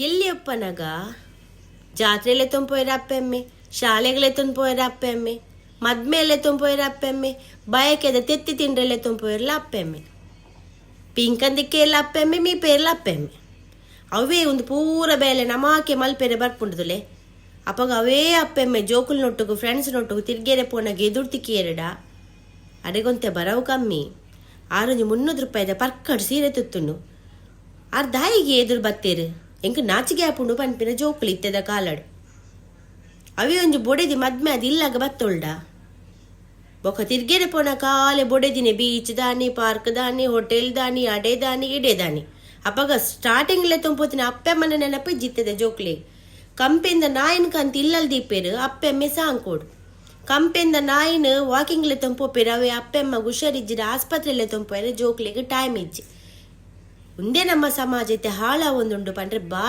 ಎಲ್ಲಿ ಅಪ್ಪನಗ ಜಾತ್ರೆಲೆ ತುಂಪೋಯ್ರ ಅಪ್ಪೆಮ್ಮೆ, ಶಾಲೆಗಳೇ ತುಂಪೋಯ್ರ ಅಪ್ಪೆಮ್ಮೆ, ಮದ್ಮೇಲೆ ತುಂಪೋಯ್ರ ಅಪ್ಪೆಮ್ಮೆ, ಬಯಕೆದ ತೆತ್ತಿ ತಿಂಡ್ರೆಲೆ ತುಂಪೋಯ್ರಲ್ಲ ಅಪ್ಪೆಮ್ಮೆ, ಪಿಂಕಂದಿಕ್ಕೆ ಎಲ್ಲ ಅಪ್ಪೆಮ್ಮೆ ಮೀ ಪೇರ್ಲ ಅಪ್ಪೆಮ್ಮೆ. ಅವೇ ಒಂದು ಪೂರ ಬೇಲೆ ನಮಾಕೆ ಮಲ್ಪೆರೆ ಬರ್ಪುಂಡುದುಲೆ ಅಪ್ಪಗ ಅವೇ ಅಪ್ಪೆಮ್ಮೆ ಜೋಕುಲ್ ನೊಟ್ಟುಗು ಫ್ರೆಂಡ್ಸ್ ನೊಟ್ಟುಗು ತಿರ್ಗೇರೆ ಪೋನಾಗ ಎದುರ್ತಿಕ್ಕಿ ಎರಡ ಅಡೆಗೊಂತೆ ಬರವು ಕಮ್ಮಿ. 600 ರೂಪಾಯಿದ ಪರ್ಕಡ್ ಸೀರೆ ತುತ್ತುಂಡು ಆರ್ ದಾಯಿಗೆ ಎದುರು ಬತ್ತೇರು ಎಂಕ್ ನಾಚಿಗೆ ಆಪುಂಡು ಪನ್ಪಿನ ಜೋಕುಲು ಇತ್ತದ ಕಾಲಡ್. ಅವೇ ಒಂಜಿ ಬೊಡೆದಿ ಮದ್ಮೆ ಅದು ಇಲ್ಲಾಗ ಬತ್ತೊಳ್ಡ ಬೊಕ ತಿರ್ಗೇರೆ ಪೋನ ಕಾಲೆ ಬೊಡೆದಿನಿ ಬೀಚ್ ದಾನಿ, ಪಾರ್ಕ್ ದಾನಿ, ಹೋಟೆಲ್ ದಾನಿ, ಅಡೆ ದಾನಿ, ಇಡೆ ದಾನಿ. ಅಪ್ಪಗ ಸ್ಟಾರ್ಟಿಂಗ್ಲೆ ತುಂಪೋತಿನ ಅಪ್ಪೆಮ್ಮನ ನೆನಪು ಜಿತ್ತದ ಜೋಕ್ಲೆ. ಕಂಪೆಂದ ನಾಯಿನ ಕಂತ ಇಲ್ಲಲ್ ದೀಪೇರು ಅಪ್ಪೆಮ್ಮೆ ಸಾಂಕೋಡು. ಕಂಪೆಂದ ನಾಯಿನ ವಾಕಿಂಗ್ಲೆ ತುಂಪೋಪೇರು ಅವೇ ಅಪ್ಪೆಮ್ಮ ಹುಷಾರಿಜ್ಜಿರ ಆಸ್ಪತ್ರೆಲೆ ತುಂಪೋಯ್ರೆ ಜೋಕ್ಲೆಗೆ ಟೈಮ್ ಇಜ್ಜಿ. ಮುಂದೆ ನಮ್ಮ ಸಮಾಜತೆ ಹಾಳ ಒಂದುಂಡು ಪಂಡ್ರೆ ಬಾ